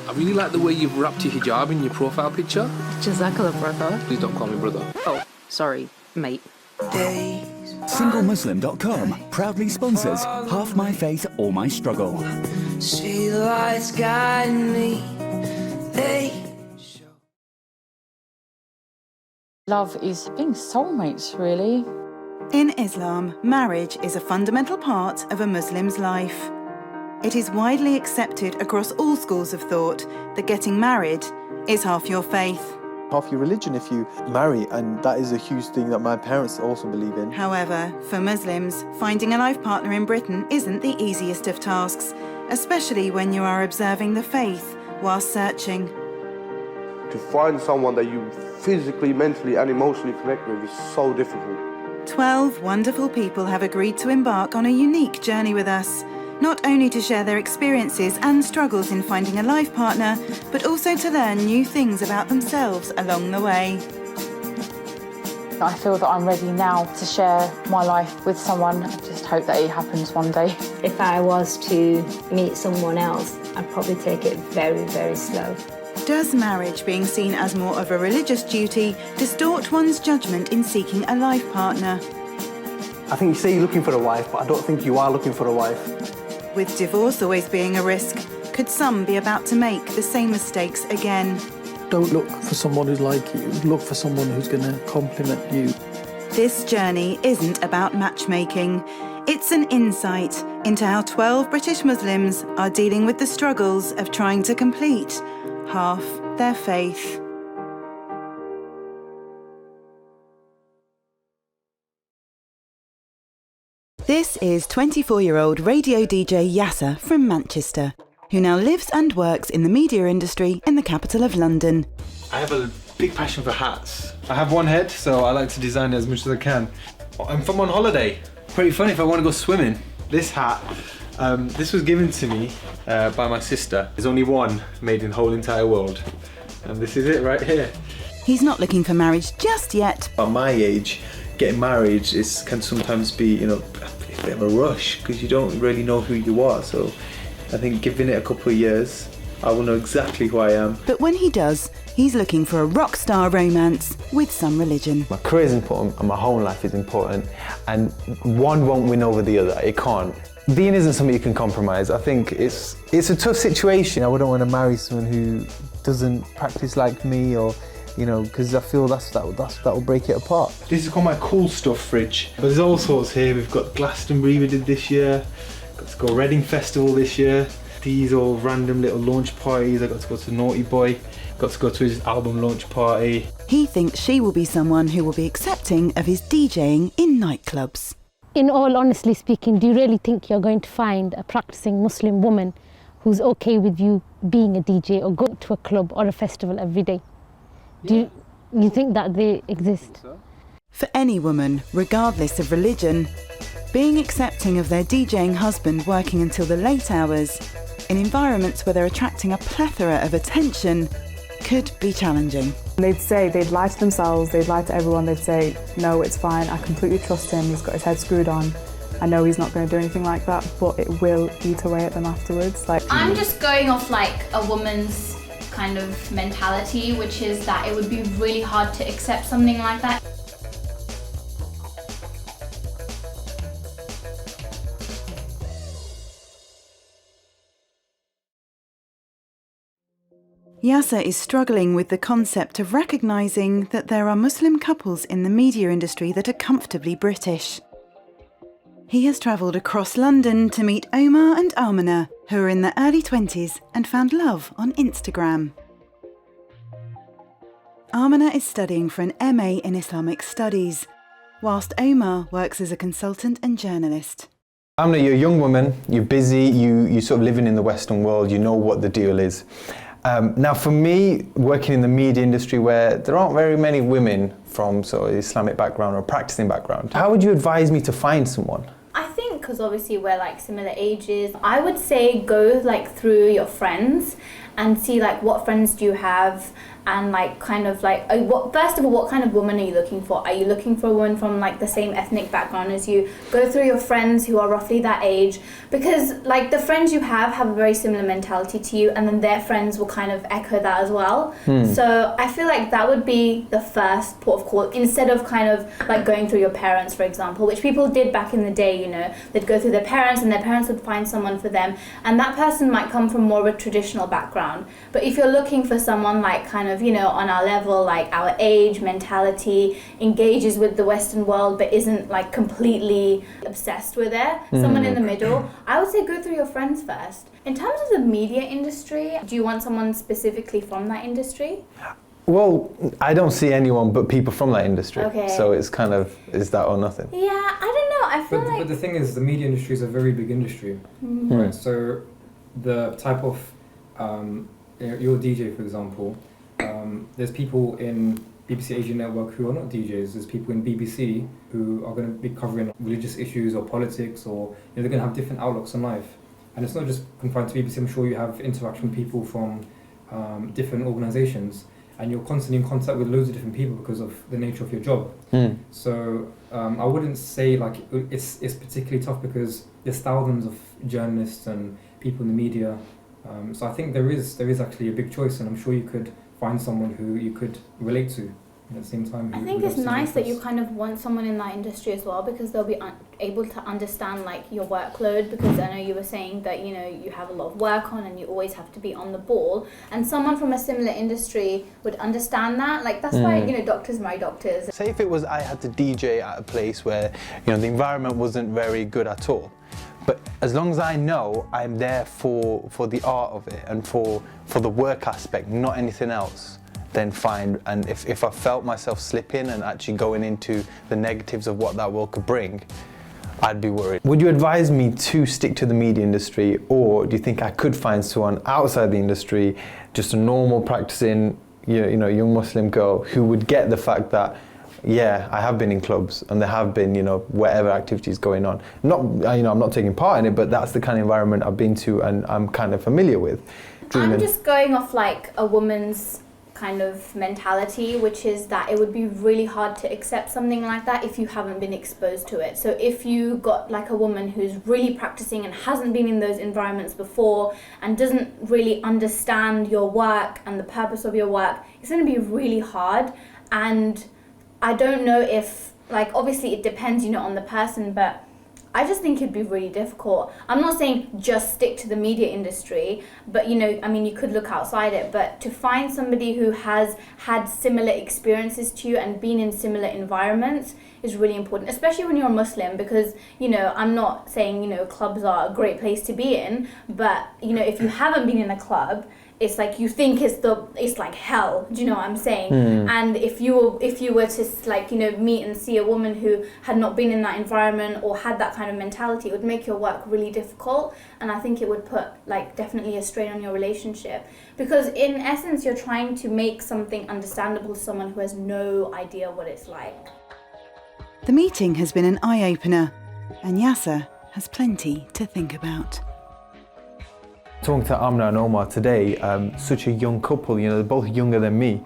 I really like the way you've wrapped your hijab in your profile picture. Jazakallah, brother. Please don't call me brother. Oh, sorry, mate. SingleMuslim.com proudly sponsors Half My Faith, All My Struggle. Street lights guide me. Love is being soulmates, really. In Islam, marriage is a fundamental part of a Muslim's life. It is widely accepted across all schools of thought that getting married is half your faith. Half your religion if you marry, and that is a huge thing that my parents also believe in. However, for Muslims, finding a life partner in Britain isn't the easiest of tasks, especially when you are observing the faith while searching. To find someone that you physically, mentally and emotionally connect with is so difficult. 12 wonderful people have agreed to embark on a unique journey with us, not only to share their experiences and struggles in finding a life partner, but also to learn new things about themselves along the way. I feel that I'm ready now to share my life with someone. I just hope that it happens one day. If I was to meet someone else, I'd probably take it very, very slow. Does marriage being seen as more of a religious duty distort one's judgment in seeking a life partner? I think you say you're looking for a wife, but I don't think you are looking for a wife. With divorce always being a risk, could some be about to make the same mistakes again? Don't look for someone who's like you, look for someone who's going to complement you. This journey isn't about matchmaking. It's an insight into how 12 British Muslims are dealing with the struggles of trying to complete half their faith. This is 24-year-old radio DJ Yasser from Manchester, who now lives and works in the media industry in the capital of London. I have a big passion for hats. I have one head, so I like to design it as much as I can. I'm from on holiday. Pretty funny if I want to go swimming. This hat, this was given to me by my sister. There's only one made in the whole entire world. And this is it right here. He's not looking for marriage just yet. At my age, getting married can sometimes be, a bit of a rush because you don't really know who you are. So I think giving it a couple of years, I will know exactly who I am. But when he does, he's looking for a rock star romance with some religion. My career is important and my home life is important, and one won't win over the other. It can't. Deen isn't something you can compromise. I think it's a tough situation. I wouldn't want to marry someone who doesn't practice like me, or because I feel that will break it apart. This is called my cool stuff fridge. But there's all sorts here. We've got Glastonbury we did this year. Got to go Reading Festival this year. These all random little launch parties. I got to go to Naughty Boy. Got to go to his album launch party. He thinks she will be someone who will be accepting of his DJing in nightclubs. In all honestly speaking, do you really think you're going to find a practicing Muslim woman who's okay with you being a DJ or going to a club or a festival every day? Do you think that they exist? For any woman, regardless of religion, being accepting of their DJing husband working until the late hours in environments where they're attracting a plethora of attention could be challenging. They'd lie to themselves, they'd lie to everyone, they'd say, no, it's fine, I completely trust him, he's got his head screwed on, I know he's not going to do anything like that, but it will eat away at them afterwards. I'm just going off a woman's kind of mentality, which is that it would be really hard to accept something like that. Yasser is struggling with the concept of recognising that there are Muslim couples in the media industry that are comfortably British. He has travelled across London to meet Omar and Amina, who are in their early 20s and found love on Instagram. Amina is studying for an MA in Islamic Studies, whilst Omar works as a consultant and journalist. Amina, you're a young woman, you're busy, you're sort of living in the Western world, you know what the deal is. Now for me, working in the media industry where there aren't very many women from sort of Islamic background or practicing background, how would you advise me to find someone? I think because obviously we're similar ages, I would say go through your friends and see what friends do you have and like kind of like first of all, what kind of woman are you looking for? Are you looking for a woman from like the same ethnic background as you? Go through your friends who are roughly that age, because like the friends you have a very similar mentality to you, and then their friends will kind of echo that as well. So I feel like that would be the first port of call, instead of kind of like going through your parents, for example, which people did back in the day. You know, they'd go through their parents and their parents would find someone for them, and that person might come from more of a traditional background. But if you're looking for someone like kind of, you know, on our level, like our age, mentality, engages with the Western world but isn't like completely obsessed with it, someone in the middle, I would say go through your friends first. In terms of the media industry, do you want someone specifically from that industry? Well, I don't see anyone but people from that industry. Okay. So it's kind of, is that or nothing? Yeah, I don't know. I feel like... But the thing is, the media industry is a very big industry. Right? So the type of... you're a DJ, for example. There's people in BBC Asia Network who are not DJs. There's people in BBC who are going to be covering religious issues or politics, or they're going to have different outlooks on life. And it's not just confined to BBC. I'm sure you have interaction with people from different organisations, and you're constantly in contact with loads of different people because of the nature of your job. So I wouldn't say like it's particularly tough, because there's thousands of journalists and people in the media. So I think there is actually a big choice, and I'm sure you could find someone who you could relate to at the same time. I think it's nice that you kind of want someone in that industry as well, because they'll be able to understand like your workload, because I know you were saying that, you know, you have a lot of work on and you always have to be on the ball, and someone from a similar industry would understand that. Like that's why, you know, doctors marry doctors. Say if it was I had to DJ at a place where, you know, the environment wasn't very good at all, but as long as I know I'm there for the art of it and for the work aspect, not anything else, then fine. And if I felt myself slipping and actually going into the negatives of what that world could bring, I'd be worried. Would you advise me to stick to the media industry, or do you think I could find someone outside the industry, just a normal practicing, you know, young Muslim girl who would get the fact that, yeah, I have been in clubs and there have been, you know, whatever activities going on. Not, you know, I'm not taking part in it, but that's the kind of environment I've been to and I'm kind of familiar with. I'm just going off like a woman's kind of mentality, which is that it would be really hard to accept something like that if you haven't been exposed to it. So if you got like a woman who's really practicing and hasn't been in those environments before and doesn't really understand your work and the purpose of your work, it's going to be really hard. And I don't know if, like, obviously it depends, you know, on the person, but I just think it'd be really difficult. I'm not saying just stick to the media industry, but, you know, I mean, you could look outside it, but to find somebody who has had similar experiences to you and been in similar environments is really important, especially when you're a Muslim, because, you know, I'm not saying, you know, clubs are a great place to be in, but, you know, if you haven't been in a club, it's like you think it's like hell. Do you know what I'm saying? And if you were to like, you know, meet and see a woman who had not been in that environment or had that kind of mentality, it would make your work really difficult, and I think it would put like definitely a strain on your relationship, because in essence you're trying to make something understandable to someone who has no idea what it's like. The meeting has been an eye-opener, and Yasser has plenty to think about. Talking to Amna and Omar today, such a young couple, you know, they're both younger than me.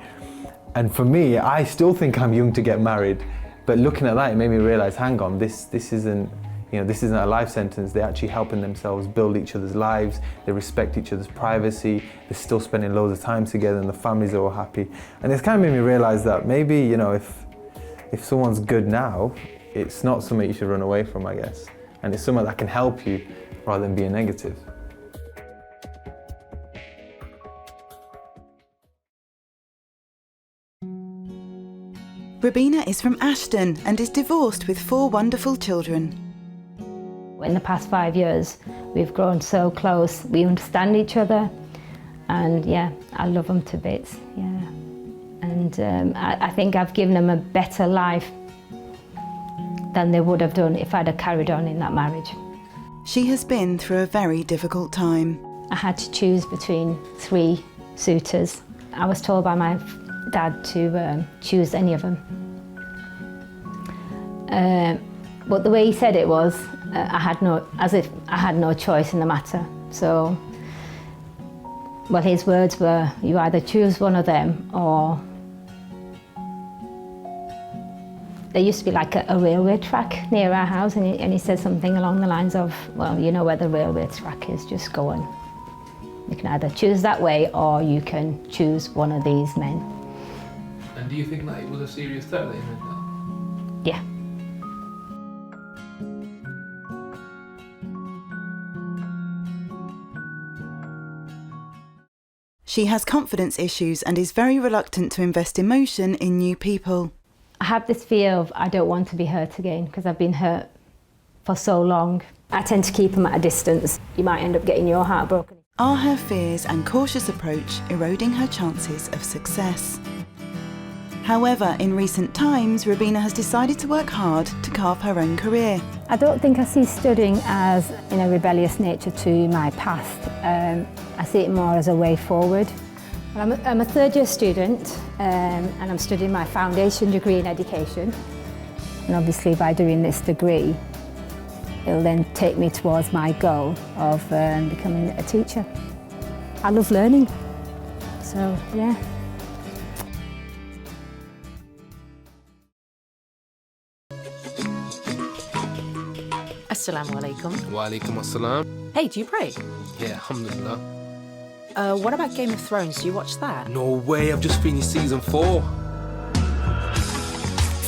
And for me, I still think I'm young to get married. But looking at that, it made me realise, hang on, this isn't, you know, this isn't a life sentence. They're actually helping themselves build each other's lives. They respect each other's privacy. They're still spending loads of time together, and the families are all happy. And it's kind of made me realise that maybe, you know, if someone's good now, it's not something you should run away from, I guess. And it's something that can help you rather than being negative. Rabina is from Ashton and is divorced with 4 wonderful children. In the past 5 years, we've grown so close. We understand each other, and yeah, I love them to bits. Yeah, and I think I've given them a better life than they would have done if I'd have carried on in that marriage. She has been through a very difficult time. I had to choose between 3 suitors. I was told by my dad to choose any of them. But the way he said it was, as if I had no choice in the matter. So Well, his words were, you either choose one of them or... There used to be like a railway track near our house, and he said something along the lines of, well, you know where the railway track is, just go on. You can either choose that way or you can choose one of these men. And do you think that it was a serious threat that he meant that? Yeah. She has confidence issues and is very reluctant to invest emotion in new people. I have this fear of I don't want to be hurt again because I've been hurt for so long. I tend to keep them at a distance. You might end up getting your heart broken. Are her fears and cautious approach eroding her chances of success? However, in recent times, Rubina has decided to work hard to carve her own career. I don't think I see studying as a rebellious nature to my past. I see it more as a way forward. I'm a third-year student and I'm studying my foundation degree in education. And obviously by doing this degree, it'll then take me towards my goal of becoming a teacher. I love learning, so yeah. Assalamu alaikum. Wa alaikum assalam. Hey, do you pray? Yeah, alhamdulillah. What about Game of Thrones? Do you watch that? No way, I've just finished season 4.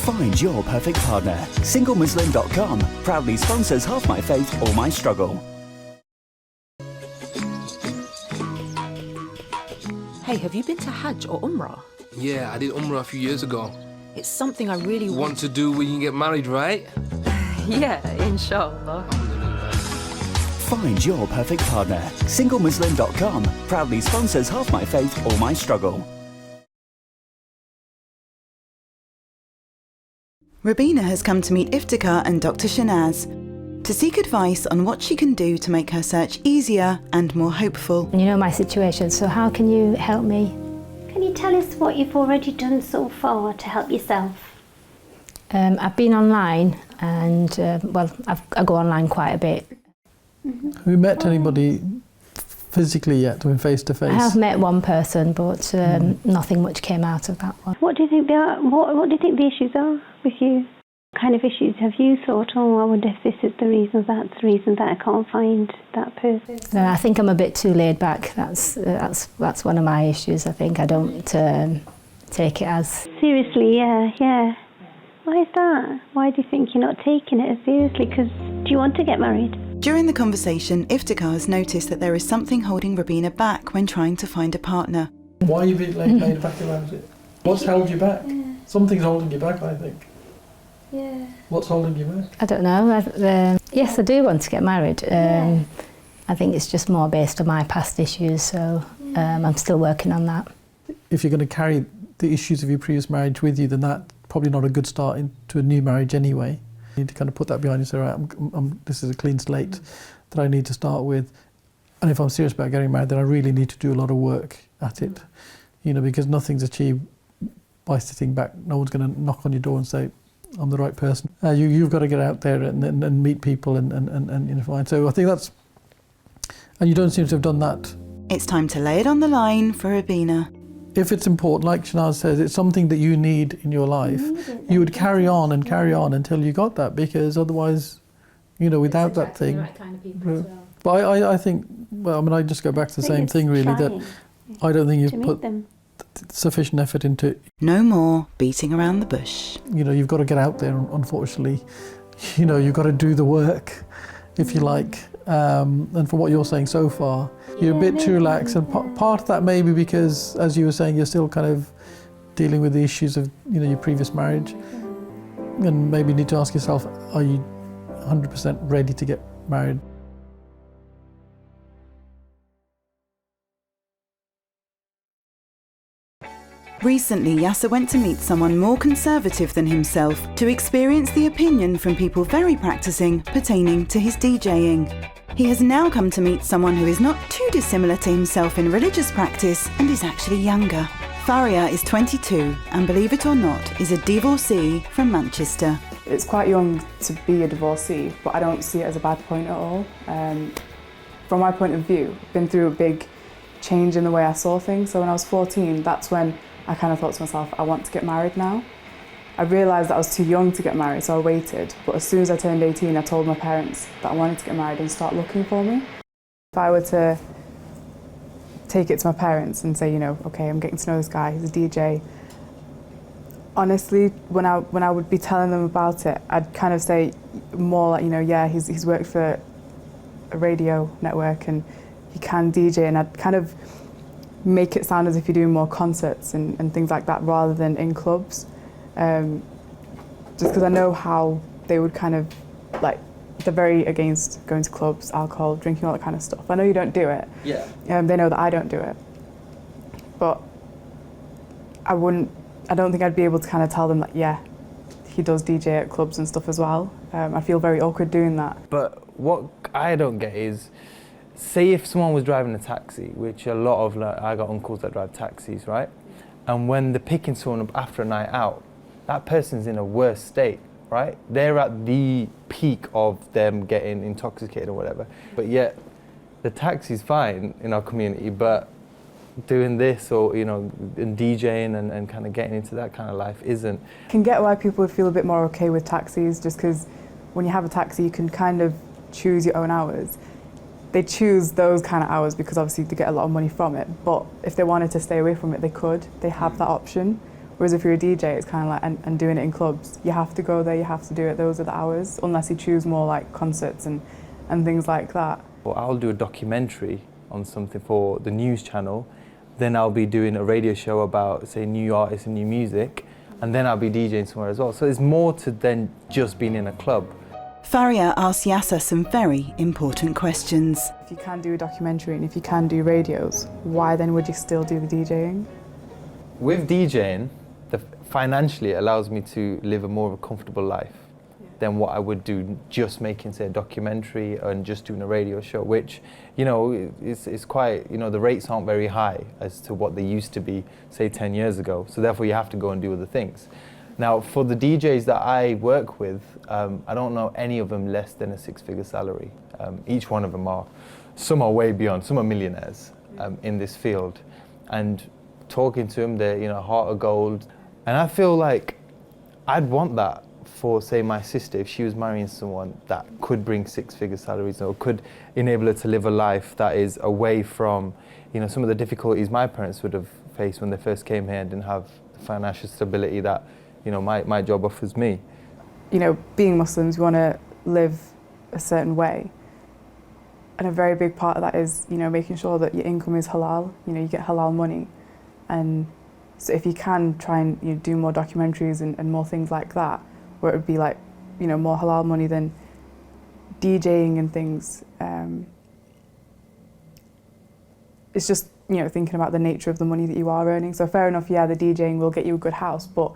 Find your perfect partner. SingleMuslim.com proudly sponsors Half My Faith or My Struggle. Hey, have you been to Hajj or Umrah? Yeah, I did Umrah a few years ago. It's something I really Want to do when you get married, right? Yeah, inshallah. Find your perfect partner. SingleMuslim.com proudly sponsors Half My Faith or My Struggle. Rubina has come to meet Iftikhar and Dr. Shanaz to seek advice on what she can do to make her search easier and more hopeful. You know my situation, so how can you help me? Can you tell us what you've already done so far to help yourself? I've been online and, I go online quite a bit. Have you met anybody physically yet, face to face? I have met one person, but nothing much came out of that one. What do you think what do you think the issues are with you? What kind of issues have you thought, oh, I wonder if this is the reason, that's the reason that I can't find that person? I think I'm a bit too laid back. That's one of my issues. I think I don't take it as... Seriously, yeah. Why is that? Why do you think you're not taking it as seriously? Because do you want to get married? During the conversation, Iftikhar has noticed that there is something holding Rubina back when trying to find a partner. Why are you being laid back about it? What's held you back? Yeah. Something's holding you back, I think. Yeah. What's holding you back? I don't know. Yes, I do want to get married. I think it's just more based on my past issues, so I'm still working on that. If you're going to carry the issues of your previous marriage with you, then that's probably not a good start into a new marriage anyway. You need to kind of put that behind you and say, right, this is a clean slate that I need to start with. And if I'm serious about getting married, then I really need to do a lot of work at it. Because nothing's achieved by sitting back. No one's going to knock on your door and say, I'm the right person. You've got to get out there and meet people and find. So I think that's... And you don't seem to have done that. It's time to lay it on the line for Rubina. If it's important, like Shanaz says, it's something that you need in your life, you would carry on until you got that, because otherwise, without that thing... Right kind of people as well. But I think, I just go back to the same thing really, that I don't think you've put sufficient effort into it. No more beating around the bush. You've got to get out there, unfortunately. You've got to do the work, if you like. And from what you're saying so far, you're a bit too relaxed, and part of that may be because, as you were saying, you're still kind of dealing with the issues of your previous marriage, and maybe you need to ask yourself, are you 100% ready to get married? Recently, Yasser went to meet someone more conservative than himself to experience the opinion from people very practicing pertaining to his DJing. He has now come to meet someone who is not too dissimilar to himself in religious practice and is actually younger. Faria is 22 and, believe it or not, is a divorcee from Manchester. It's quite young to be a divorcee, but I don't see it as a bad point at all. From my point of view, I've been through a big change in the way I saw things. So when I was 14, that's when I kind of thought to myself, I want to get married now. I realised that I was too young to get married, so I waited. But as soon as I turned 18, I told my parents that I wanted to get married and start looking for me. If I were to take it to my parents and say, you know, okay, I'm getting to know this guy, he's a DJ. Honestly, when I would be telling them about it, I'd kind of say more like, you know, yeah, he's worked for a radio network and he can DJ, and I'd kind of make it sound as if you're doing more concerts and things like that rather than in clubs. Just because I know how they would kind of, like, they're very against going to clubs, alcohol, drinking, all that kind of stuff. I know you don't do it. Yeah. They know that I don't do it. But I don't think I'd be able to kind of tell them that, yeah, he does DJ at clubs and stuff as well. I feel very awkward doing that. But what I don't get is, say if someone was driving a taxi, which a lot of, like, I got uncles that drive taxis, right? And when they're picking someone up after a night out, that person's in a worse state, right? They're at the peak of them getting intoxicated or whatever. But yet, the taxi's fine in our community, but doing this or, you know, and DJing and kind of getting into that kind of life isn't. I can get why people would feel a bit more okay with taxis, just because when you have a taxi, you can kind of choose your own hours. They choose those kind of hours because obviously they get a lot of money from it, but if they wanted to stay away from it, they could. They have that option. Whereas if you're a DJ, it's kind of like, and doing it in clubs, you have to go there, you have to do it, those are the hours, unless you choose more like concerts and things like that. Well, I'll do a documentary on something for the news channel, then I'll be doing a radio show about, say, new artists and new music, and then I'll be DJing somewhere as well. So there's more to than just being in a club. Faria asks Yasser some very important questions. If you can do a documentary and if you can do radios, why then would you still do the DJing? With DJing, financially it allows me to live a more of a comfortable life than what I would do just making, say, a documentary and just doing a radio show, which, you know, is quite, you know, the rates aren't very high as to what they used to be, say, 10 years ago. So therefore you have to go and do other things. Now, for the DJs that I work with, I don't know any of them less than a six-figure salary. Each one of them are, some are way beyond, some are millionaires in this field. And talking to them, they're, you know, heart of gold. And I feel like I'd want that for, say, my sister, if she was marrying someone that could bring six-figure salaries or could enable her to live a life that is away from, you know, some of the difficulties my parents would have faced when they first came here and didn't have the financial stability that, you know, my job offers me. You know, being Muslims, we want to live a certain way. And a very big part of that is, you know, making sure that your income is halal, you know, you get halal money. And so if you can try and, you know, do more documentaries and more things like that, where it would be like, you know, more halal money than DJing and things. It's just, you know, thinking about the nature of the money that you are earning. So fair enough, yeah, the DJing will get you a good house, but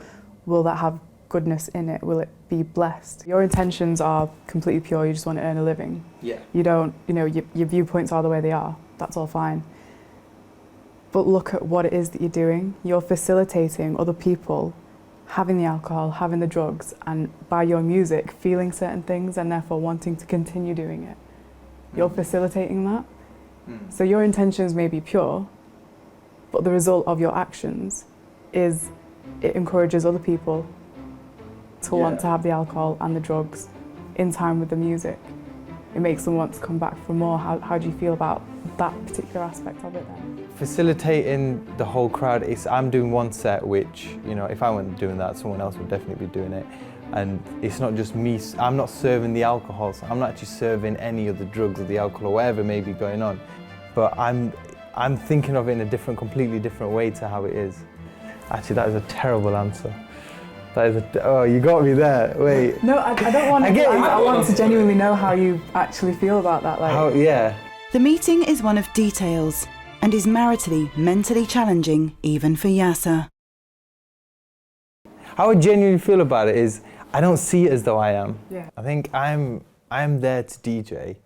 will that have goodness in it? Will it be blessed? Your intentions are completely pure, you just want to earn a living. Yeah. You don't, you know, your viewpoints are the way they are, that's all fine. But look at what it is that you're doing. You're facilitating other people having the alcohol, having the drugs, and by your music, feeling certain things and therefore wanting to continue doing it. You're facilitating that. So your intentions may be pure, but the result of your actions is it encourages other people to want to have the alcohol and the drugs in time with the music. It makes them want to come back for more. How do you feel about that particular aspect of it then? Facilitating the whole crowd, I'm doing one set which, you know, if I weren't doing that, someone else would definitely be doing it. And it's not just me, I'm not serving the alcohol, so I'm not actually serving any of the drugs or the alcohol or whatever may be going on. But I'm thinking of it in a completely different way to how it is. Actually, that is a terrible answer. That is oh, you got me there. Wait. No, I don't want to. I want to genuinely know how you actually feel about that. Like. Yeah. The meeting is one of details and is maritally, mentally challenging even for Yasser. How I genuinely feel about it is I don't see it as though I am. Yeah. I think I'm there to DJ,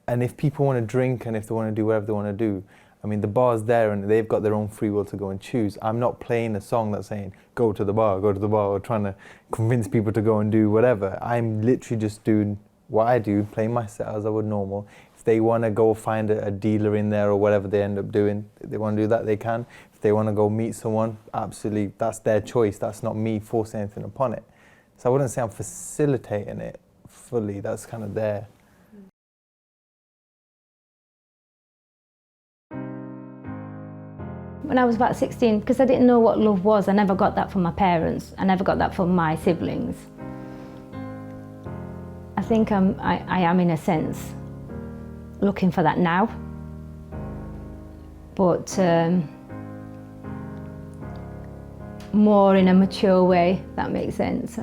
and if people want to drink and if they want to do whatever they want to do, I mean, the bar's there and they've got their own free will to go and choose. I'm not playing a song that's saying, go to the bar, or trying to convince people to go and do whatever. I'm literally just doing what I do, playing my set as I would normal. If they want to go find a dealer in there or whatever they end up doing, if they want to do that, they can. If they want to go meet someone, absolutely, that's their choice. That's not me forcing anything upon it. So I wouldn't say I'm facilitating it fully. That's kind of there. When I was about 16, because I didn't know what love was, I never got that from my parents. I never got that from my siblings. I think I am, in a sense, looking for that now. But more in a mature way, if that makes sense.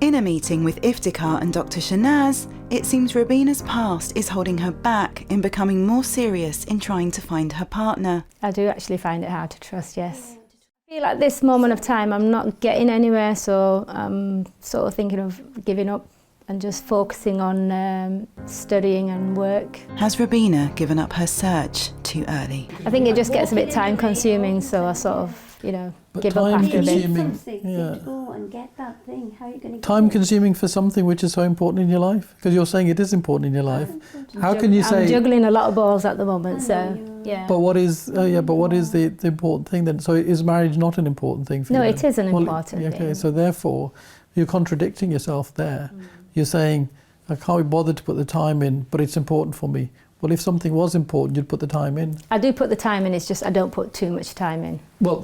In a meeting with Iftikhar and Dr. Shanaz, it seems Rabina's past is holding her back in becoming more serious in trying to find her partner. I do actually find it hard to trust, yes. I feel at this moment of time I'm not getting anywhere, so I'm sort of thinking of giving up and just focusing on studying and work. Has Rabina given up her search too early? I think it just gets a bit time consuming, so I sort of, you know, give up after a bit. Go and get that thing. How are you going to Time consuming for something which is so important in your life? Because you're saying it is important in your life. How can you say... I'm juggling a lot of balls at the moment, so yeah. But what is the important thing then? So is marriage not an important thing for you? No, it is an important thing. Okay, so therefore you're contradicting yourself there. You're saying, I can't be bothered to put the time in, but it's important for me. Well, if something was important, you'd put the time in. I do put the time in, it's just I don't put too much time in. Well,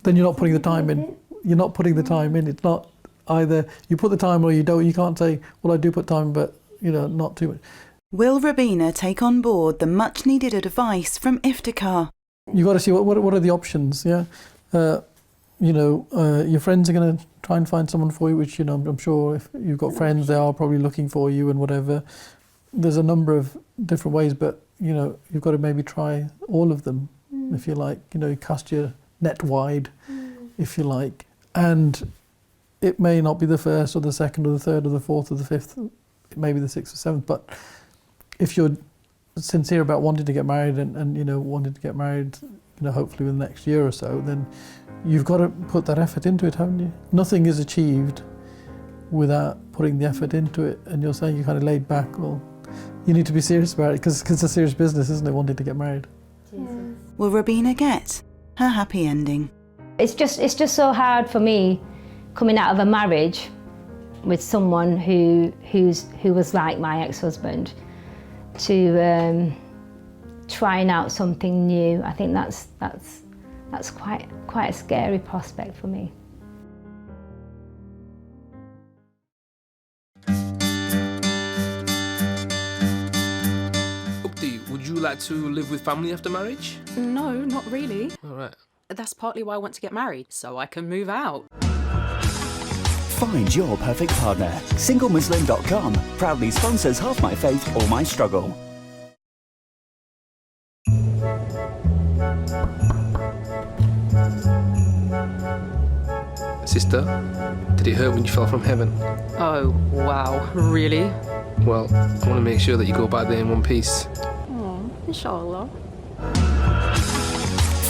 then you're not putting the time in. You're not putting the time in. It's not either you put the time or you don't. You can't say, well, I do put time, but, you know, not too much. Will Rabina take on board the much-needed advice from Iftikhar? You've got to see what are the options, yeah? Your friends are going to try and find someone for you, which, you know, I'm sure if you've got friends, they are probably looking for you and whatever. There's a number of different ways, but, you know, you've got to maybe try all of them, if you like. You know, you cast your net wide, if you like. And it may not be the first or the second or the third or the fourth or the fifth. It may be the sixth or seventh. But if you're sincere about wanting to get married and you know, wanting to get married, you know, hopefully within the next year or so, then you've got to put that effort into it, haven't you? Nothing is achieved without putting the effort into it. And you're saying you're kind of laid back. Well, you need to be serious about it because it's a serious business, isn't it, wanting to get married? Will Rabina get her happy ending? It's just so hard for me coming out of a marriage with someone who was like my ex-husband to trying out something new. I think that's quite a scary prospect for me. Would you like to live with family after marriage? No, not really. All right. That's partly why I want to get married, so I can move out. Find your perfect partner. SingleMuslim.com proudly sponsors Half My Faith or My Struggle. Sister, did it hurt when you fell from heaven? Oh, wow. Really? Well, I want to make sure that you go back there in one piece. Oh, inshallah.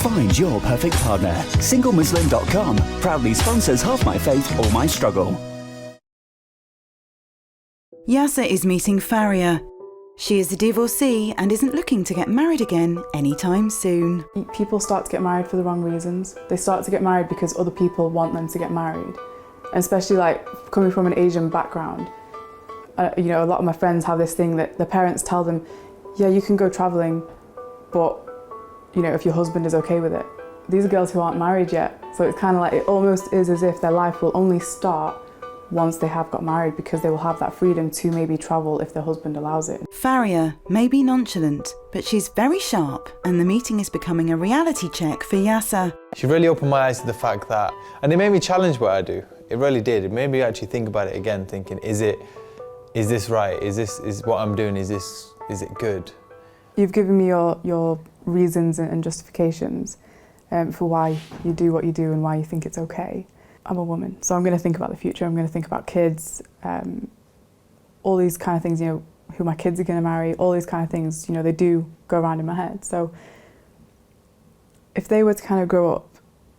Find your perfect partner. SingleMuslim.com proudly sponsors Half My Faith or My Struggle. Yasser is meeting Faria. She is a divorcee and isn't looking to get married again anytime soon. People start to get married for the wrong reasons. They start to get married because other people want them to get married. And especially like coming from an Asian background, you know, a lot of my friends have this thing that the parents tell them, yeah, you can go traveling, but you know, if your husband is okay with it. These are girls who aren't married yet, so it's kind of like, it almost is as if their life will only start once they have got married because they will have that freedom to maybe travel if their husband allows it. Faria may be nonchalant, but she's very sharp and the meeting is becoming a reality check for Yasser. She really opened my eyes to the fact that, and it made me challenge what I do. It really did. It made me actually think about it again, thinking, is this right? Is what I'm doing, is it good? You've given me your reasons and justifications for why you do what you do and why you think it's okay. I'm a woman, so I'm going to think about the future. I'm going to think about kids, all these kind of things, you know, who my kids are going to marry, all these kind of things, you know, they do go around in my head. So if they were to kind of grow up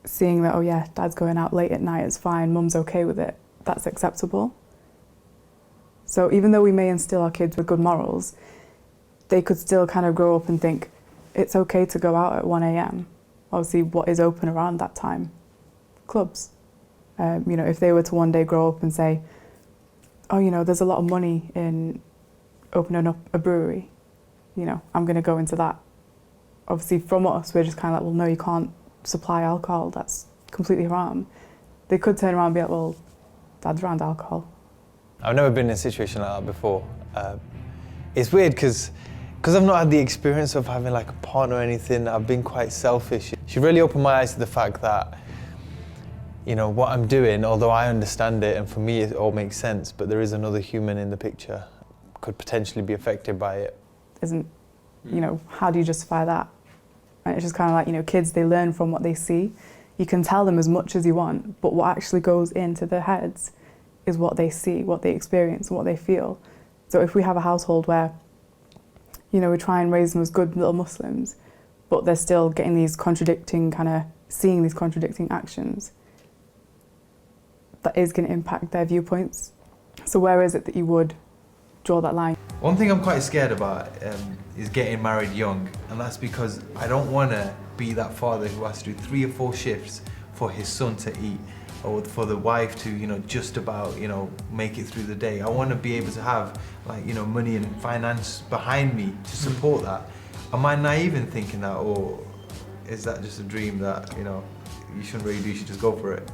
seeing that, oh yeah, dad's going out late at night, it's fine, mum's okay with it, that's acceptable. So even though we may instill our kids with good morals, they could still kind of grow up and think it's okay to go out at 1 a.m. Obviously, what is open around that time? Clubs. You know, if they were to one day grow up and say, oh, you know, there's a lot of money in opening up a brewery, you know, I'm going to go into that. Obviously, from us, we're just kind of like, well, no, you can't supply alcohol. That's completely haram. They could turn around and be like, well, Dad's around alcohol. I've never been in a situation like that before. It's weird because I've not had the experience of having like a partner or anything. I've been quite selfish. She really opened my eyes to the fact that, you know, what I'm doing, although I understand it and for me it all makes sense, but there is another human in the picture, could potentially be affected by it. You know, how do you justify that? And it's just kind of like, you know, kids, they learn from what they see. You can tell them as much as you want, but what actually goes into their heads is what they see, what they experience, and what they feel. So if we have a household where, you know, we try and raise them as good little Muslims, but they're still getting these contradicting seeing these contradicting actions, that is going to impact their viewpoints. So where is it that you would draw that line? One thing I'm quite scared about is getting married young, and that's because I don't want to be that father who has to do 3 or 4 shifts for his son to eat, or for the wife to, you know, just about, you know, make it through the day. I want to be able to have, like, you know, money and finance behind me to support that. Am I naive in thinking that, or is that just a dream that, you know, you shouldn't really do, you should just go for it?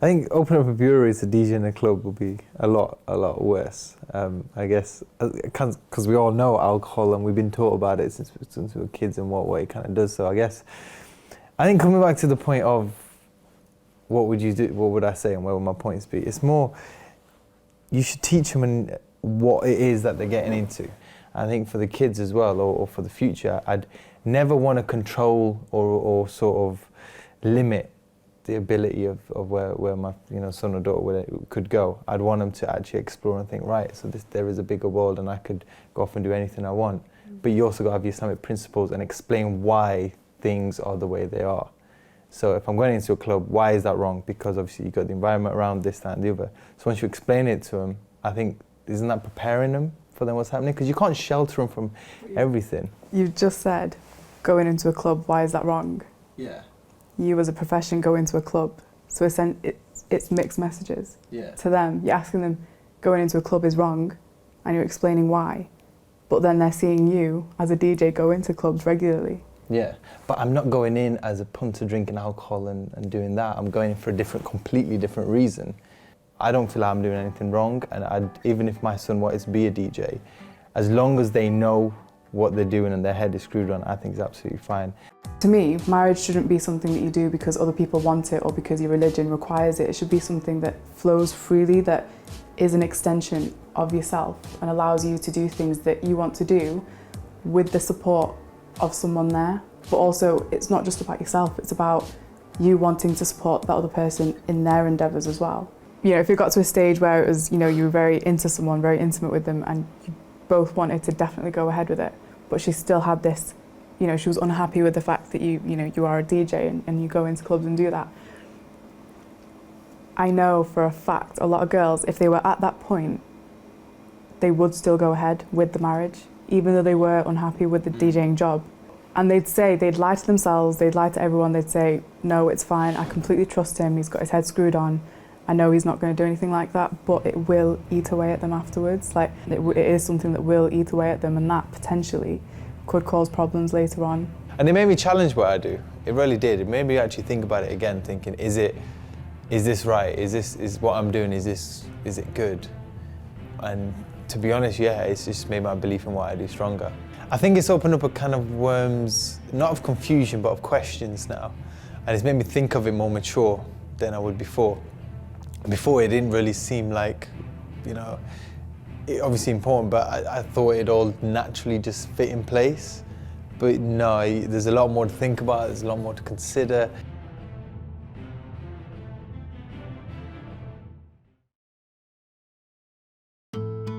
I think opening up a brewery as a DJ in a club would be a lot worse. I guess, because we all know alcohol and we've been taught about it since we were kids and what it kind of does. So I think coming back to the point of what would you do, what would I say and where would my points be? It's more, you should teach them what it is that they're getting into. I think for the kids as well, or for the future, I'd never want to control or sort of limit the ability of where my, you know, son or daughter could go. I'd want them to actually explore and think, right, so there is a bigger world and I could go off and do anything I want. But you also got to have your Islamic principles and explain why things are the way they are. So if I'm going into a club, why is that wrong? Because obviously you've got the environment around this, that and the other. So once you explain it to them, I think, isn't that preparing them for then what's happening? Because you can't shelter them from everything. You've just said, going into a club, why is that wrong? Yeah. You as a profession go into a club, so it's mixed messages to them. You're asking them, going into a club is wrong, and you're explaining why. But then they're seeing you as a DJ go into clubs regularly. Yeah, but I'm not going in as a punter drinking alcohol and doing that. I'm going in for a completely different reason. I don't feel like I'm doing anything wrong, and even if my son wanted to be a DJ, as long as they know what they're doing and their head is screwed on, I think it's absolutely fine. To me, marriage shouldn't be something that you do because other people want it or because your religion requires it. It should be something that flows freely, that is an extension of yourself and allows you to do things that you want to do with the support of someone there. But also, it's not just about yourself, it's about you wanting to support that other person in their endeavours as well. You know, if it got to a stage where it was, you know, you were very into someone, very intimate with them, and you both wanted to definitely go ahead with it, but she still had this, you know, she was unhappy with the fact that you are a DJ and you go into clubs and do that. I know for a fact a lot of girls, if they were at that point, they would still go ahead with the marriage, even though they were unhappy with the DJing job. And they'd lie to themselves, they'd lie to everyone, they'd say, no, it's fine, I completely trust him, he's got his head screwed on, I know he's not going to do anything like that, but it will eat away at them afterwards. Like, it is something that will eat away at them, and that potentially could cause problems later on. And it made me challenge what I do. It really did. It made me actually think about it again, thinking, is this right? Is what I'm doing, is it good? And to be honest, yeah, it's just made my belief in what I do stronger. I think it's opened up a kind of worms, not of confusion, but of questions now. And it's made me think of it more mature than I would before. Before, it didn't really seem like, you know, obviously important, but I thought it all naturally just fit in place. But no, there's a lot more to think about, there's a lot more to consider.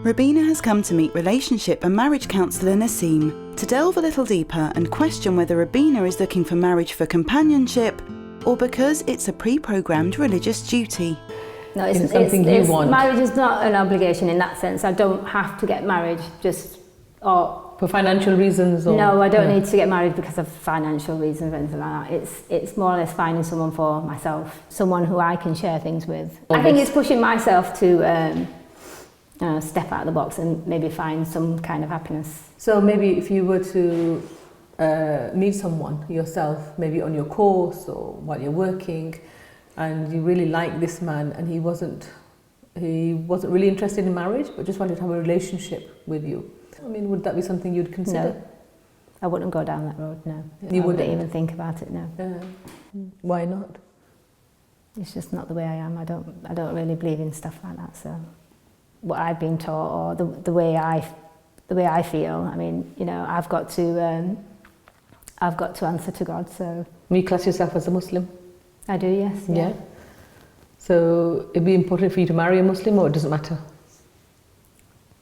Rabina has come to meet relationship and marriage counsellor Naseem to delve a little deeper and question whether Rabina is looking for marriage for companionship or because it's a pre-programmed religious duty. No, it's something you want. Marriage is not an obligation in that sense. I don't have to get married or For financial reasons? Or, no, I don't need to get married because of financial reasons or anything like that. It's more or less finding someone for myself, someone who I can share things with. I think it's pushing myself to step out of the box and maybe find some kind of happiness. So maybe if you were to meet someone yourself, maybe on your course or while you're working, and you really like this man and he wasn't really interested in marriage but just wanted to have a relationship with you, I mean, would that be something you'd consider? No, I wouldn't go down that road, no. You I wouldn't even think about it, no. Why not? It's just not the way I am. I don't really believe in stuff like that, so what I've been taught or the way I feel, I mean, you know, I've got to answer to God, so. You class yourself as a Muslim? I do, yes. Yeah. So it'd be important for you to marry a Muslim, or it doesn't matter?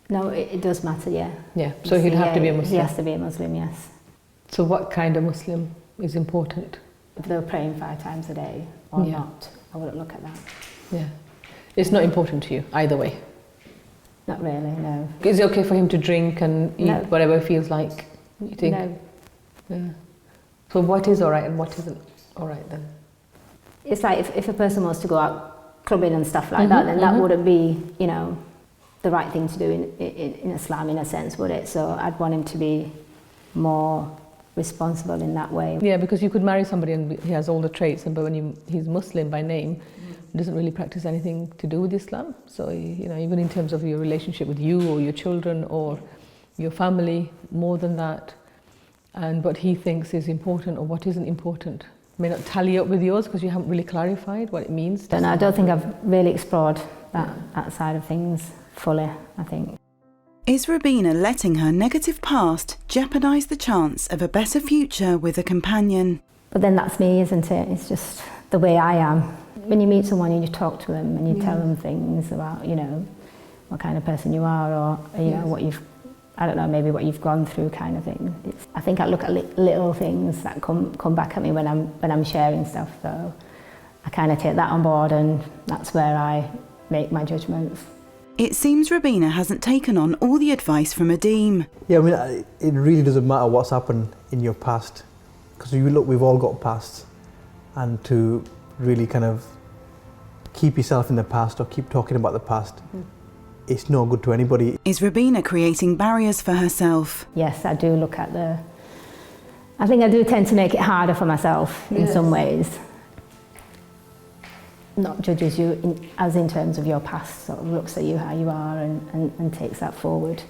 No, it does matter, yeah. Yeah, so he'd have to be a Muslim? He has to be a Muslim, yes. So what kind of Muslim is important? If they were praying 5 times a day or not, I wouldn't look at that. Yeah. It's not important to you, either way? Not really, no. Is it okay for him to drink and eat whatever he feels like, you think? No. Yeah. So what is alright and what isn't alright then? It's like if a person wants to go out clubbing and stuff like that, then that wouldn't be, you know, the right thing to do in Islam in a sense, would it? So I'd want him to be more responsible in that way. Yeah, because you could marry somebody and he has all the traits, but when he's Muslim by name, doesn't really practice anything to do with Islam. So, you know, even in terms of your relationship with you or your children or your family, more than that, and what he thinks is important or what isn't important may not tally up with yours because you haven't really clarified what it means. And I don't think I've really explored that side of things fully, I think. Is Rabina letting her negative past jeopardise the chance of a better future with a companion? But then that's me, isn't it? It's just the way I am. When you meet someone and you talk to them and you tell them things about, you know, what kind of person you are or, you know, what you've, I don't know, maybe what you've gone through kind of thing. I think I look at little things that come back at me when I'm sharing stuff, so I kind of take that on board and that's where I make my judgments. It seems Rabina hasn't taken on all the advice from Adeem. Yeah, I mean, it really doesn't matter what's happened in your past, because you look, we've all got pasts, and to really kind of keep yourself in the past or keep talking about the past, it's no good to anybody. Is Rabina creating barriers for herself? Yes, I do look at I think I do tend to make it harder for myself in some ways. Not judges you in terms of your past, sort of looks at you how you are and takes that forward.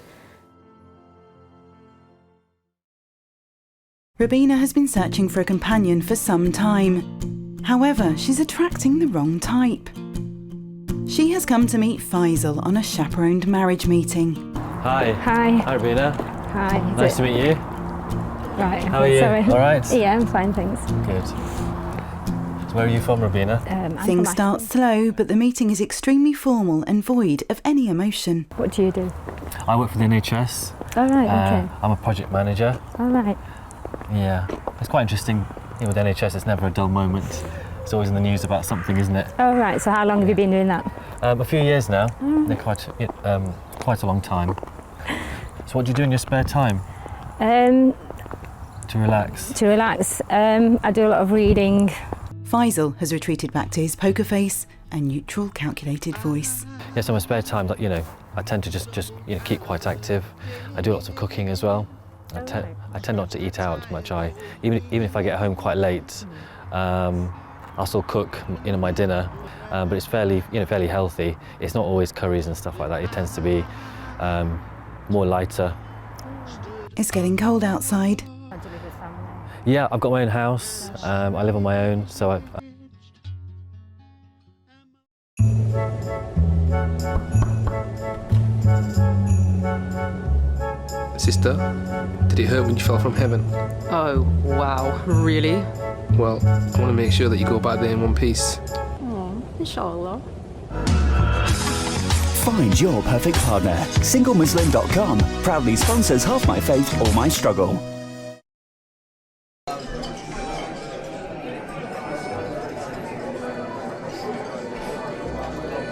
Rabina has been searching for a companion for some time. However, she's attracting the wrong type. She has come to meet Faisal on a chaperoned marriage meeting. Hi. Hi. Hi, Rabina. Hi. Nice to meet you. Right. How are you? Sorry. All right? Yeah, I'm fine, thanks. Good. So where are you from, Rabina? Things start slow, but the meeting is extremely formal and void of any emotion. What do you do? I work for the NHS. Oh, right, okay. I'm a project manager. All right. Yeah. It's quite interesting. You know, with NHS, it's never a dull moment. It's always in the news about something, isn't it? Oh, right. So how long have you been doing that? A few years now. Quite a long time. So what do you do in your spare time? To relax? To relax. I do a lot of reading. Faisal has retreated back to his poker face and neutral, calculated voice. Yes, in my spare time, you know, I tend to just you know, keep quite active. I do lots of cooking as well. I tend not to eat out much. Even if I get home quite late, I'll still cook, you know, my dinner, but it's fairly healthy. It's not always curries and stuff like that. It tends to be more lighter. It's getting cold outside. Yeah, I've got my own house. I live on my own, so Sister, did it hurt when you fell from heaven? Oh, wow, really? Well, I want to make sure that you go back there in one piece. Oh, inshallah. Find your perfect partner. SingleMuslim.com proudly sponsors Half My Faith or My Struggle.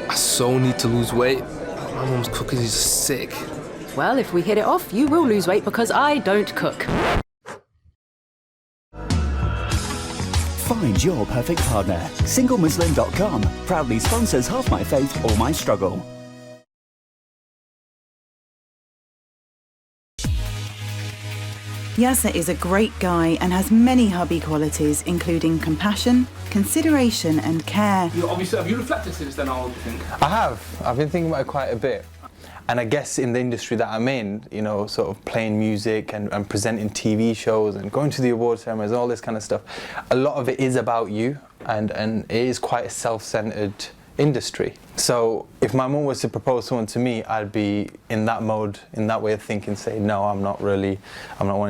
I so need to lose weight. My mum's cooking is sick. Well, if we hit it off, you will lose weight because I don't cook. Find your perfect partner. SingleMuslim.com proudly sponsors Half My Faith or My Struggle. Yasser is a great guy and has many hubby qualities, including compassion, consideration and care. Have you reflected since then, I think? I have. I've been thinking about it quite a bit. And I guess in the industry that I'm in, you know, sort of playing music and presenting TV shows and going to the award ceremonies, all this kind of stuff, a lot of it is about you, and it is quite a self-centered industry. So if my mum was to propose someone to me, I'd be in that mode, in that way of thinking, say, no, I'm not wanting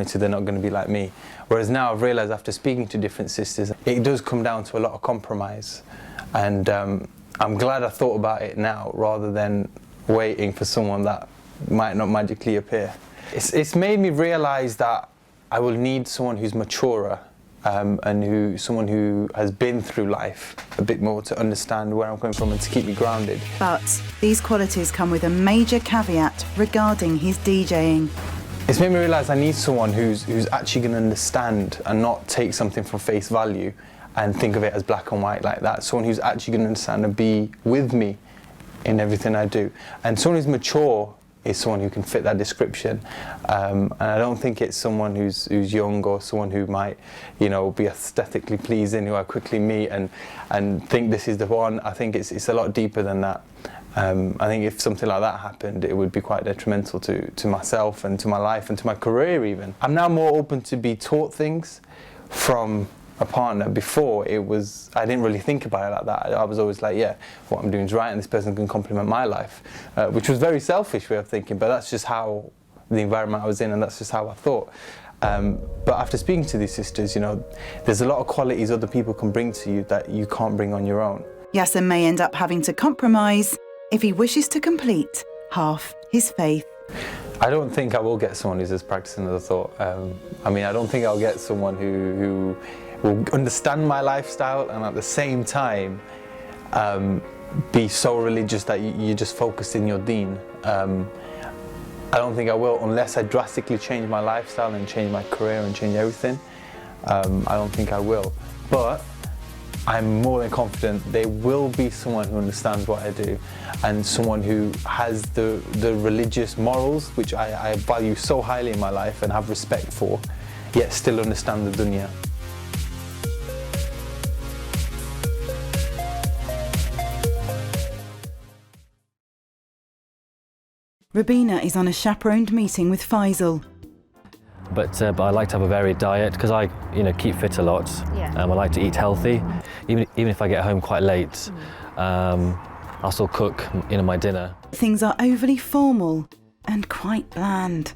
to, they're not going to be like me. Whereas now I've realised after speaking to different sisters, it does come down to a lot of compromise. And I'm glad I thought about it now rather than waiting for someone that might not magically appear. It's made me realise that I will need someone who's maturer, and someone who has been through life a bit more to understand where I'm coming from and to keep me grounded. But these qualities come with a major caveat regarding his DJing. It's made me realise I need someone who's actually going to understand and not take something for face value and think of it as black and white like that. Someone who's actually going to understand and be with me in everything I do. And someone who's mature is someone who can fit that description. And I don't think it's someone who's young or someone who might, you know, be aesthetically pleasing, who I quickly meet and think this is the one. I think it's a lot deeper than that. I think if something like that happened, it would be quite detrimental to myself and to my life and to my career even. I'm now more open to be taught things from a partner. Before, I didn't really think about it like that. I was always like, yeah, what I'm doing is right and this person can complement my life, which was a very selfish way of thinking, but that's just how the environment I was in and that's just how I thought. But after speaking to these sisters, you know, there's a lot of qualities other people can bring to you that you can't bring on your own. Yasser may end up having to compromise if he wishes to complete half his faith. I don't think I will get someone who's as practicing as I thought. I mean, I don't think I'll get someone who will understand my lifestyle and at the same time be so religious that you're just focused in your deen. I don't think I will unless I drastically change my lifestyle and change my career and change everything. I don't think I will. But I'm more than confident there will be someone who understands what I do and someone who has the religious morals, which I value so highly in my life and have respect for, yet still understand the dunya. Rabina is on a chaperoned meeting with Faisal. But I like to have a varied diet because I, keep fit a lot. Yeah. I like to eat healthy. Even if I get home quite late, I'll still cook, my dinner. Things are overly formal and quite bland.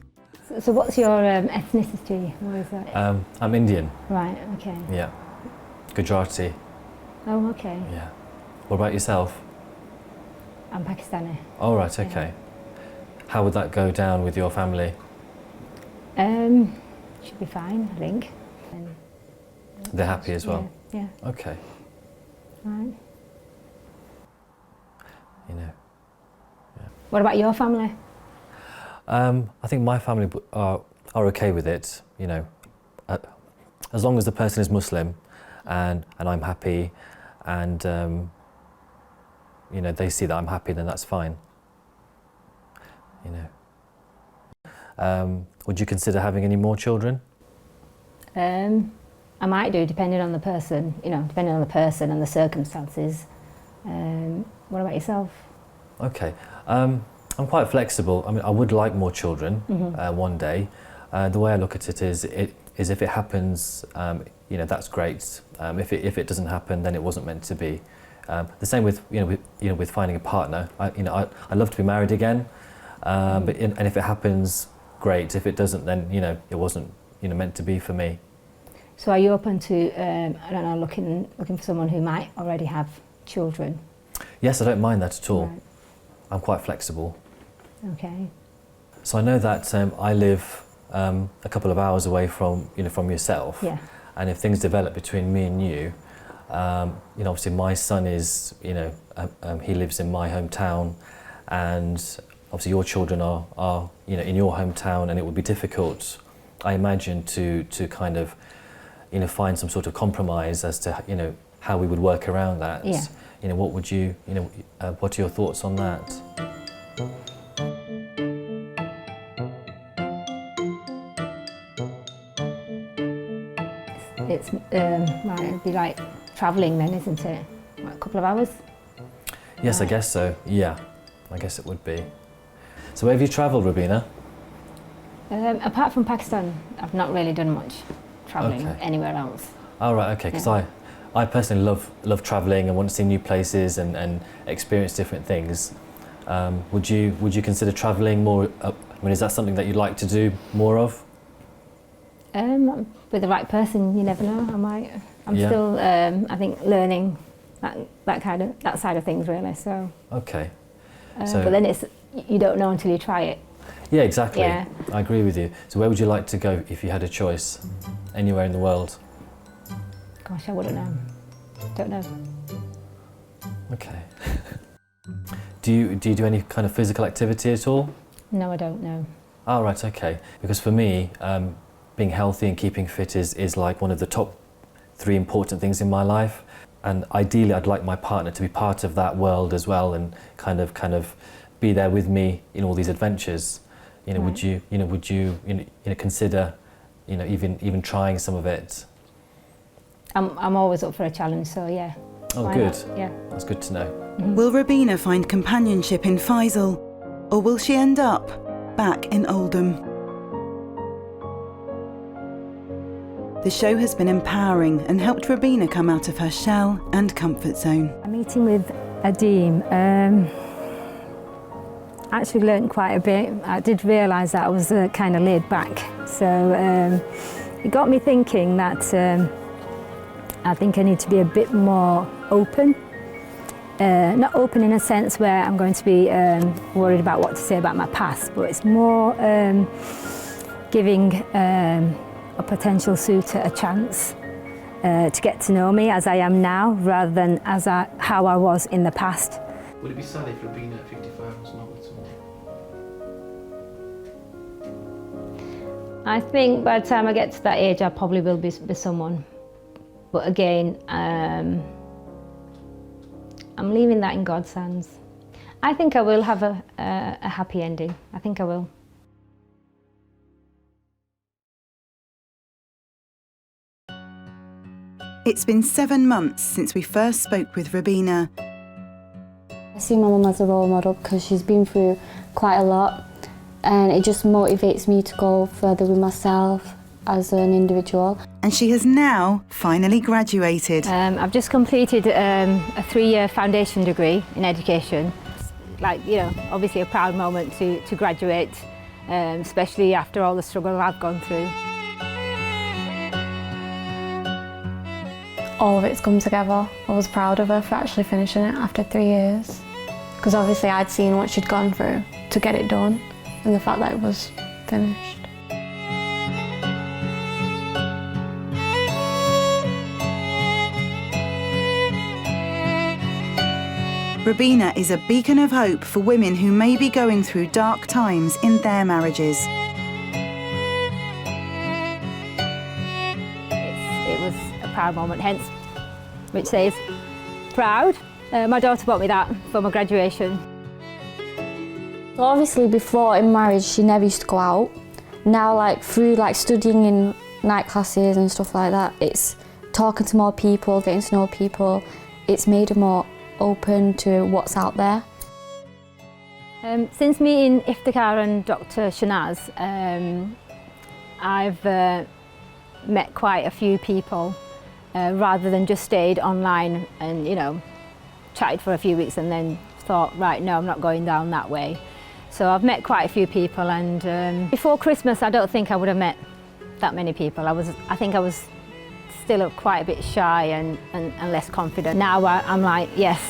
So what's your ethnicity? What is that? I'm Indian. Right, okay. Yeah. Gujarati. Oh, okay. Yeah. What about yourself? I'm Pakistani. Oh, right, okay. How would that go down with your family? Should be fine, I think. They're happy as well? Yeah. Okay. Right. Yeah. What about your family? I think my family are okay with it, as long as the person is Muslim and I'm happy and, they see that I'm happy, then that's fine. Would you consider having any more children? I might do, depending on the person, depending on the person and the circumstances. What about yourself? Okay. I'm quite flexible. I mean, I would like more children one day. The way I look at it is if it happens, that's great. If it doesn't happen, then it wasn't meant to be. The same with with finding a partner. I'd love to be married again, and if it happens, great. If it doesn't, then it wasn't meant to be for me. So are you open to looking for someone who might already have children? Yes, I don't mind that at all. Right. I'm quite flexible. Okay. So I know that I live a couple of hours away from yourself. Yeah. And if things develop between me and you, obviously my son is he lives in my hometown, and obviously your children are in your hometown, and it would be difficult, I imagine, to kind of find some sort of compromise as to how we would work around that. Yeah. What would you what are your thoughts on that? It's it'd be like travelling then, isn't it? Like a couple of hours? Yes, I guess so. Yeah, I guess it would be. So where have you travelled, Rubina? Apart from Pakistan, I've not really done much travelling anywhere else. Oh, right, okay, because I personally love travelling and want to see new places and experience different things. Would you consider travelling more? Is that something that you'd like to do more of? With the right person, you never know. I'm still, I think, learning that side of things, really. So. Okay. But then you don't know until you try it. Yeah, exactly. Yeah. I agree with you. So where would you like to go if you had a choice? Anywhere in the world? Gosh, I wouldn't know. Don't know. Okay. Do you do any kind of physical activity at all? No, I don't know. Oh, right, okay. Because for me, being healthy and keeping fit is like one of the top 3 important things in my life. And ideally, I'd like my partner to be part of that world as well, and kind of be there with me in all these adventures. Right. Would you consider, even trying some of it? I'm always up for a challenge, so yeah. Oh, Why good. not? Yeah. That's good to know. Will Rubina find companionship in Faisal, or will she end up back in Oldham? The show has been empowering and helped Rubina come out of her shell and comfort zone. A meeting with Adeem, I actually learned quite a bit. I did realise that I was kind of laid back, so it got me thinking that I think I need to be a bit more open. Not open in a sense where I'm going to be worried about what to say about my past, but it's more giving a potential suitor a chance to get to know me as I am now, rather than how I was in the past. Would it be sad if Rubina at 55 was not with someone? I think by the time I get to that age, I probably will be with someone. But again, I'm leaving that in God's hands. I think I will have a happy ending. I think I will. It's been 7 months since we first spoke with Rubina. I see my mum as a role model because she's been through quite a lot, and it just motivates me to go further with myself as an individual. And she has now finally graduated. I've just completed a 3-year foundation degree in education. It's obviously a proud moment to graduate, especially after all the struggle I've gone through. All of it's come together. I was proud of her for actually finishing it after 3 years, because obviously I'd seen what she'd gone through to get it done, and the fact that it was finished. Rubina is a beacon of hope for women who may be going through dark times in their marriages. It was a proud moment, hence which says proud. My daughter bought me that for my graduation. So obviously before in marriage she never used to go out. Now through studying in night classes and stuff like that, it's talking to more people, getting to know people. It's made her more open to what's out there. Since meeting Iftikhar and Dr. Shanaz, I've met quite a few people rather than just stayed online and chatted for a few weeks and then thought, right, no, I'm not going down that way. So I've met quite a few people, and before Christmas I don't think I would have met that many people. I think I was still quite a bit shy and less confident. Now I'm like, yes,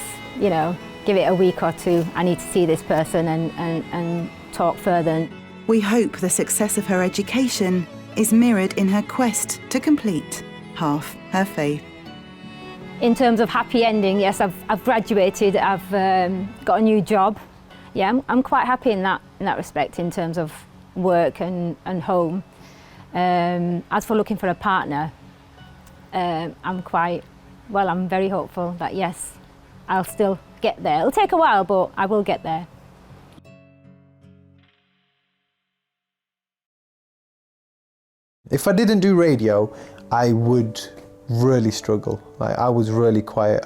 give it a week or two. I need to see this person and talk further. We hope the success of her education is mirrored in her quest to complete half her faith. In terms of happy ending, yes, I've graduated, I've got a new job. yeah, I'm quite happy in that respect in terms of work and home. As for looking for a partner, I'm very hopeful that yes, I'll still get there. It'll take a while, but I will get there. If I didn't do radio, I would really struggle. Like, I was really quiet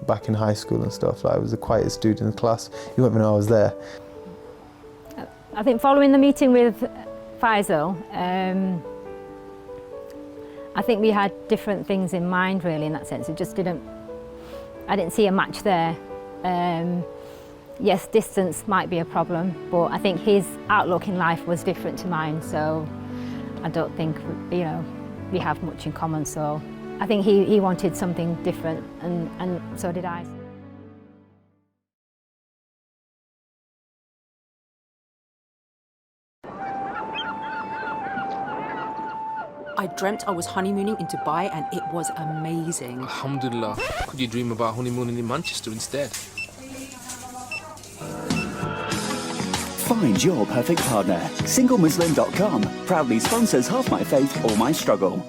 back in high school and stuff. Like, I was the quietest student in the class. You wouldn't even know I was there. I think following the meeting with Faisal, I think we had different things in mind really in that sense. I didn't see a match there. Yes, distance might be a problem, but I think his outlook in life was different to mine, so I don't think, we have much in common. So I think he wanted something different, and so did I. I dreamt I was honeymooning in Dubai and it was amazing. Alhamdulillah. Could you dream about honeymooning in Manchester instead? Find your perfect partner. SingleMuslim.com proudly sponsors Half My Faith, All My Struggle.